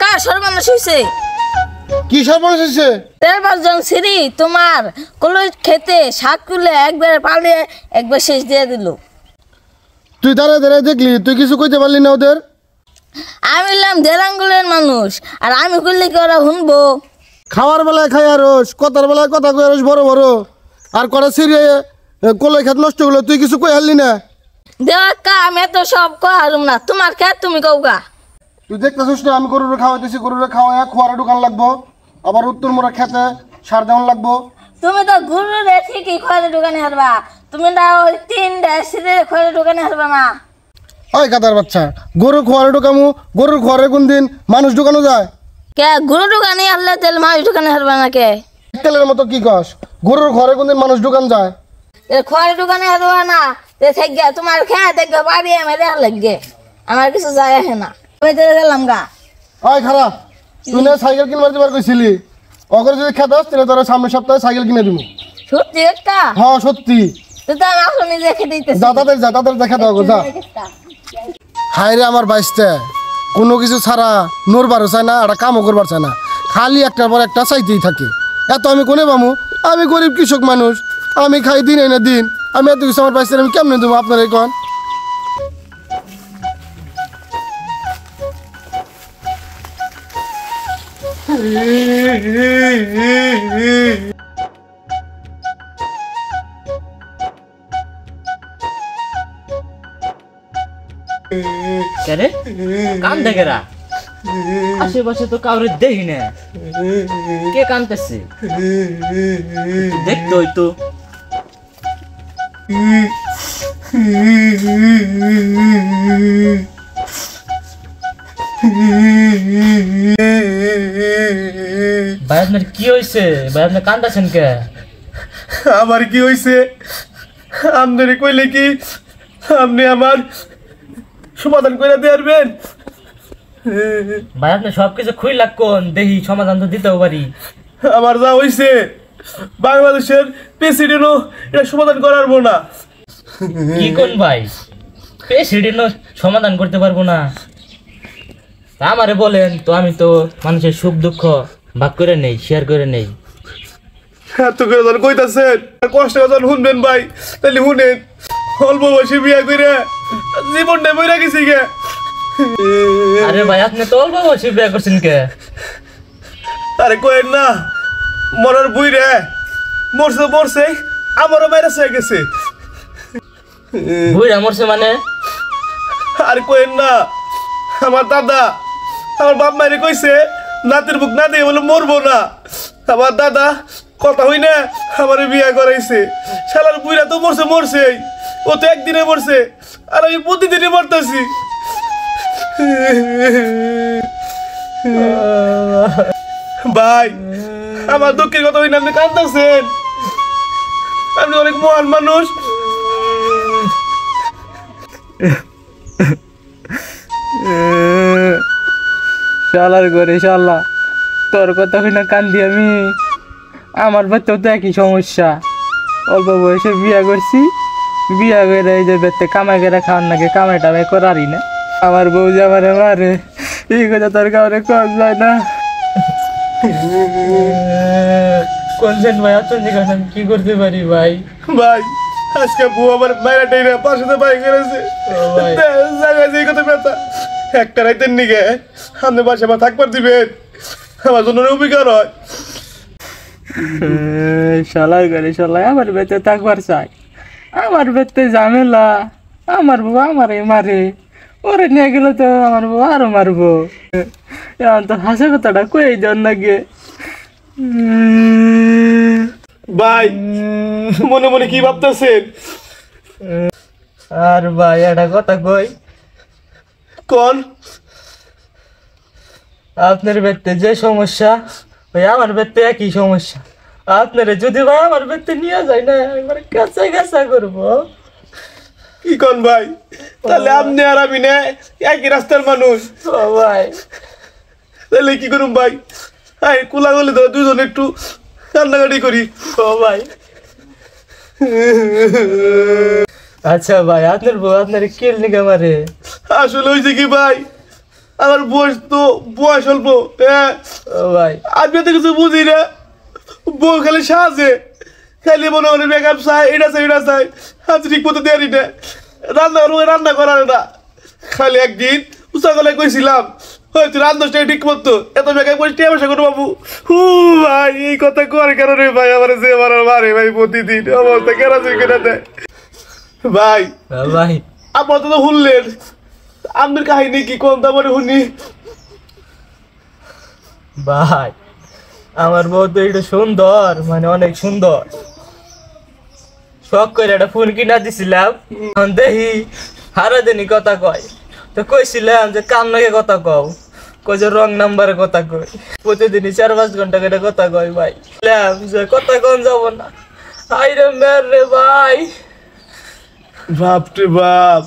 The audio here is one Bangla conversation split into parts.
কার সর্বনাশ হইছে? কি সর্বনাশ হইছে? 13 জন সিঁড়ি তোমার কলই খেতে শাক তুলে একবার পালিয়ে একবার শেষ দিয়ে দিল। তুই দাঁড়ায় দাঁড়ায় দেখলি, তুই কিছু কইতে পারলি না ওদের? আমি হলাম 1.5 আঙ্গুলের মানুষ, আর আমি করলে কি ওরা শুনবো? খাওয়ার বেলায় খাই রস, কথার বেলায় কথা কই রস বড় বড়, আর কটা সিরিয়ে কলাই খেত নষ্ট করলো, তুই কিছু কই হারলি না? দেওয়া আমি এত সব কহারুম না, তোমার খেত তুমি কৌগা। তুই দেখতেছিস না আমি গরুরে খাওয়াইতেছি, গরুরে খাওয়াই খোয়ারে দোকান লাগবো, আবার উত্তর মোড়া খেতে সার দেওয়ান লাগবো। তুমি তো গুরুরে ঠিকই খয়ের দোকানে হারবা, তুমি না ওই 3টা সিঁড়ি খয়ের দোকানে হারবা না। ওই গাদার বাচ্চা, গরু খোয়ারে ঢোকামু, গরুর খোয়ারে কোন দিন মানুষ ঢোকানো যায়? কে গরু দোকানে হারলে তেল মাছ দোকানে হারবা না কে? তেলের মতো কি কস? গরুর ঘরে কোন দিন মানুষ ঢোকান যায়? খয়ের দোকানে হারবা না, থেকে তোমার খেয়ে দেখবে বাড়ি মেরে লাগবে, আমার কিছু যায় আসে না। আমি তো গেলাম গা। ওই খারাপ, তুই না সাইকেল কিনবার দিবার কইছিলি, অগরে যদি খেতে আস তাহলে তোরা সামনের সপ্তাহে সাইকেল কিনে দিব। সত্যি একটা? হ্যাঁ সত্যি। তুই তো আমি আসলে নিজে খেতে দিতেছি। যা তাদের দেখা দাও যা। হায় রে আমার বাইসতে, কোনো কিছু ছাড়া নড়বারও চায় না, একটা কামও করবার চায় না, খালি একটার পর একটা চাইতেই থাকে। এত আমি কোনে পামু? আমি গরিব কৃষক মানুষ, আমি খাই দিন এনে দিন, আমি এত কিছু আমার বাইসতে আমি কেমনে দেবো আপনার এই কন? কেরে কান দেখেরা আশেপাশে তো কাউরে দেখি না, কে কানতেছে? দেখতো তো ভাই আপনার কি হয়েছে? ভাই আপনি কান্দাছেন কে? আমার কি হয়েছে? আপনারে কইলে কি আপনি আমার সমাধান করে দিবেন? ভাই আপনি সবকিছু খুই কোন দেখি সমাধান তো দিতেও পারি। আমার যা হয়েছে বাংলাদেশের প্রেসিডেন্টও এটা সমাধান করারবো না। কি কোন ভাই, প্রেসিডেন্টও সমাধান করতে পারবো না? আমারে বলেন তো, আমি তো মানুষের সুখ দুঃখ ভাগ করে নেই, শেয়ার করে নেই। এত করে যখন কইতাছেন, কষ্ট যখন শুনবেন ভাই, তাহলে শুনেন। অল্প বয়সে বিয়া করে জীবনটা বইরা গেছি গে। আরে ভাই আপনি তো অল্প বয়সে বিয়ে করছেন কে? আরে কয়েন না, মরার বুই রে মরছে, আমারও ভাইরাস হয়ে গেছে। বুইরা মরছে মানে? আর কয়েন না, আমার দাদা আমার বাপ মায়ের কইছে নাতির বুক না দিয়ে বলে মরবো না। আমার দাদা কথা হই না আমার বিয়া করাইছে। শালার বুইরা তো মরছেই, ও তো একদিনে মরছে, আর আমি প্রতিদিনই মরতেছি। ভাই আমার দুঃখের কথা হই না, আপনি কাঁদতেছেন? আপনি অনেক মহান মানুষ। শালার ঘরে শালা, তোর কথা হই না কান্দি আমি? আমার বাচ্চাও তো একই সমস্যা, অল্প বয়সে বিয়া করছি, বিয়া করে এই যে বেতে কামাই করে খাওয়ার নাকি কামাই টামাই করারই না। আমার বউ যে আমারে মারে, এই কথা তোর কাউরে কম যায় না। কোনছেন ভাই, আপনার যেখানে আমি কি করতে পারি ভাই? ভাই আজকে বউ আমার মায়েরা টেনে পাশে বাই করেছে, জায়গায় যে কথা ব্যথা একটা রাইতের নিগে আপনি বাসা বা থাকবার দিবেন, আমার জন্য উপকার হয়। শালার ঘরে শালা আমার বেতে থাকবার চাই, আমার বেতে ঝামেলা, আমার বউ আমারে মারে, ওরে নিয়ে গেলে তো আমার বউ আরো মারবো। এখন তো হাসা কথাটা কই জন নাকি? ভাই মনে মনে কি ভাবতেছেন? আর ভাই একটা কথা কই, কোন? আপনার বেতে যে সমস্যা, ওই আমার বেতে একই সমস্যা। আপনারে যদি ভাই আমার বেতে নিয়ে যায় না, একবার কাঁচা করবো। কি কোন ভাই? তাহলে আপনি আর আমি না একই রাস্তার মানুষ। ও ভাই তাহলে কি করুম ভাই? আই কুলা গলে তো দুজন একটু কান্নাকাটি করি। ও ভাই আচ্ছা ভাই, আপনার বউ আপনার কেল নিকে মারে? আসলে হয়েছে কি ভাই, আমার বয়স অল্প, হ্যাঁ ও ভাই আমি তো কিছু বুঝি না। বউ খালি সাজে, খালি মনে মনে মেকআপ চাই, এটা চাই আজ ঠিক মতো দেয়ারি না, রান্না করার না। খালি একদিন উঁচা গলায় কইছিলাম হয়তো রান্নাটা ঠিক মতো, এত মেকআপ করিস টেমসা করো বাবু। হু ভাই এই কথা করে কেন রে ভাই, আমার যে মারে ভাই প্রতিদিন অবস্থা কেন করে দেয় ভাই। ভাই আপাতত তো শুনলেন, আপনার কাহিনী কি কোন তারপরে শুনি। ভাই আমার বউ তো এটা সুন্দর, মানে অনেক সুন্দর। শখ করে একটা ফোন কিনা দিছিলাম, এখন দেখি সারাদিনই কথা কয়। তো কইছিলাম যে কাম নাকি কথা কও, কই যে রং নাম্বারে কথা কই। প্রতিদিনই 4-5 ঘন্টা করে কথা কয় ভাই। বললাম যে কথা কন যাব না, হাই রে মের রে ভাই। বাপরে বাপ,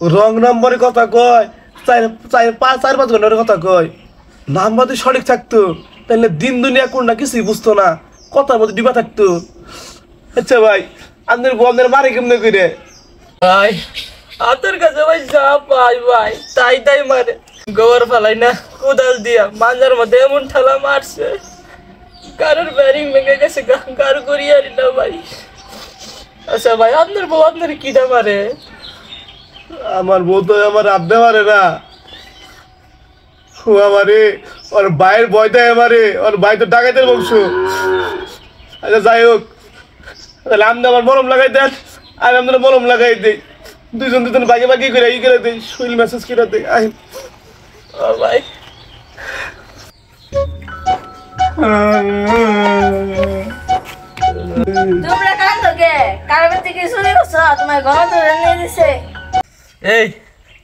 রং নাম্বারে কথা কয়, 4-5 ঘন্টার কথা কয়। নাম্বার যদি সঠিক থাকতো তাহলে দিন দুনিয়া কোনটা কিছুই বুঝতো না, কথার মধ্যে ডিবা থাকতো। আচ্ছা ভাই, আপনার বউ আপনার মারে কেমনে করে? ভাই হাতের কাছে ভাই যা পাই ভাই তাই মারে। গোবর ফালাই না কোদাল দিয়া মাঞ্জার মধ্যে এমন ঠেলা মারছে, কারোর ব্যারিং ভেঙে গেছে, কারো করিয়ারি না ভাই। আচ্ছা ভাই আপনার বউ আপনার কিটা মারে? আমার বউ তো আমার আড্ডা মারে না, ও আমারে ওর ভাইয়ের ভয় দেয় আমারে, ওর ভাই তো ডাকাতের বংশ। আচ্ছা যাই হোক, তাহলে আপনি আমার মলম লাগাই দেন, আমি আপনার মলম লাগাই দিই, দুজন বাকি করে করে দিই, শরীর মেসেজ করে দিই। আই ও ভাই তোমরা কান্দো কে? কারোর থেকে চুরি করছো? তোমার ঘর ধরে নিয়ে দিছে। এই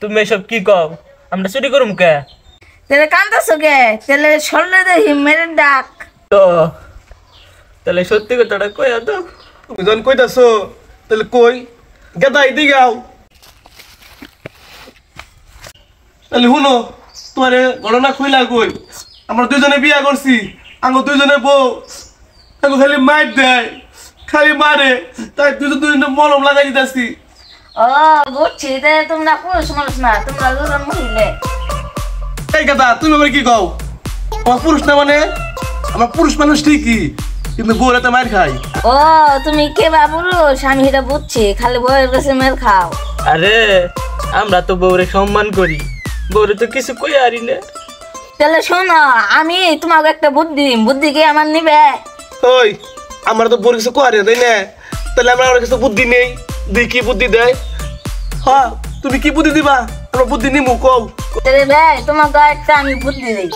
তুমি এসব কি কও? আমরা চুরি করুম কে? তাহলে কান্দছো কে? তাহলে সরলে দেখি মেরে ডাক। তো তাহলে সত্যি কথাটা কই তো। তুমি যখন কইতাছো তাহলে কই, গেদাই দি গাও। তাহলে শুনো, তোমার ঘটনা খুইলা কই। আমরা দুজনে বিয়া করছি, আঙ্গো দুজনে বউ, আঙ্গো খালি মার দেয়, খালি মারে, তাই দুজনে মলম লাগাই দিতেছি। ও বুঝছি, তাহলে তোমরা পুরুষ মানুষ না, তোমরা দুজন মহিলা। এই কথা তুমি আবার কি কও? আমার পুরুষ না মানে? আমার পুরুষ মানুষ ঠিকই, কিন্তু বউরা তো মার খাই। ও তুমি কে বা পুরুষ আমি এটা বুঝছি, খালি বউয়ের কাছে মেল খাও। আরে আমরা তো বউরে সম্মান করি, বউরে তো কিছু কই আরি না। তাহলে শোনো, আমি তোমাকে একটা বুদ্ধি কি আমার নিবে? ওই আমার তো বউর কিছু কোয়ারি না, তাই না? তাহলে আমার কিছু বুদ্ধি নেই, দুই কি বুদ্ধি দেয়? হ্যাঁ তুমি কি বুদ্ধি দিবা? আমার বুদ্ধি নিমু কও। তাহলে ভাই তোমাকে একটা আমি বুদ্ধি দিই,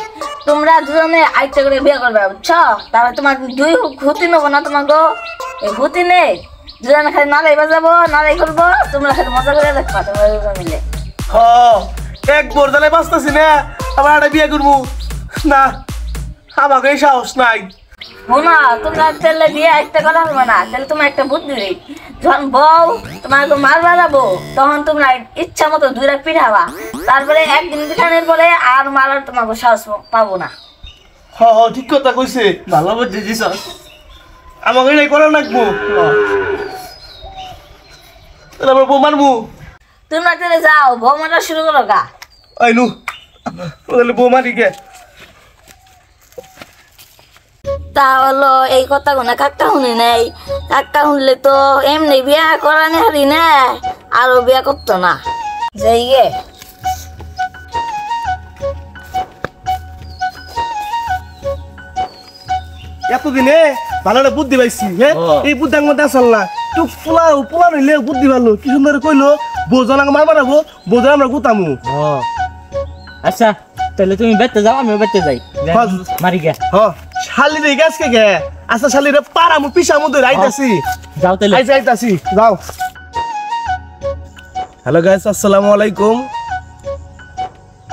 তোমরা দুজনে আরেকটা করে বিয়ে করবে, বুঝছো? তাহলে তোমার দুই হুতি নেবো না, তোমাকে এই হুতি নেই, দুজনে খালি নালাই বাজাবো, নালাই করবো, তোমরা খালি মজা করে দেখবা তোমরা দুজন মিলে। হ্যাঁ এক বোর জ্বালায় বাঁচতেছি না, আবার একটা বিয়ে করবো না, আমাকে এই সাহস নাই। শোনো, তোমরা তাহলে বিয়ে একটা করা হবে না, তাহলে তোমার একটা বুদ্ধি দিই, যখন বউ তোমাকে মার বাজাবো তখন তোমরা ইচ্ছা মতো দুইটা পিঠাবা, তারপরে একদিন পিঠানোর পরে আর মারার তোমাকে সাহস পাবো না। হ্যাঁ হ্যাঁ ঠিক কথা কইছে, ভালো বুদ্ধি দিছ। আমাকে এটাই করা লাগবো। তাহলে আমরা বউ মারবো। তোমরা তাহলে যাও বউ মারা শুরু করো গা। আইনু তাহলে বউ মারি গে। তা হলো এই কথা কোনে কাকটা শুনি নাই, কাকটা শুনলে তো এমনি বিয়া করা নি হারি না, আরো বিয়া করতো না। যাই গে এতদিনে ভালো একটা বুদ্ধি পাইছি, হ্যাঁ এই বুদ্ধি আমার মধ্যে আসল না, তুই পোলা রইলে বুদ্ধি ভালো, কি সুন্দর কইলো, বউজন আমাকে মার বাড়াবো, বউজন আমরা গুতামু। আচ্ছা তাহলে তুমি বেতে যাও, আমিও বেতে যাই, মারি গে। হ্যাঁ শালিরে গাছকে গে, আচ্ছা শালিরে পারামু পিছামু ধরে আইতাছি। যাও তাহলে। আইতাছি যাও। হ্যালো গাইস, আসসালামু আলাইকুম।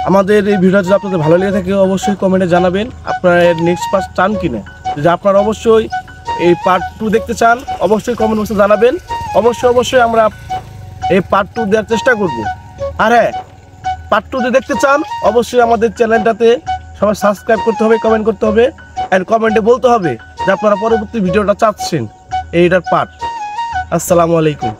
আমাদের এই ভিডিও যদি আপনাদের ভালো লেগে থাকে অবশ্যই কমেন্টে জানাবেন আপনারা নেক্সট পার্ট চান কিনা। যদি আপনারা অবশ্যই এই পার্ট 2 দেখতে চান অবশ্যই কমেন্ট বক্সে জানাবেন, অবশ্যই আমরা এই পার্ট 2 দেওয়ার চেষ্টা করব। আর হ্যাঁ, পার্ট 2 যদি দেখতে চান অবশ্যই আমাদের চ্যানেলটাতে সবাই সাবস্ক্রাইব করতে হবে, কমেন্ট করতে হবে, আর কমেন্টে বলতে হবে যে আপনারা পরবর্তী ভিডিওটা চাচ্ছেন এইটার পার্ট। আসসালামু আলাইকুম।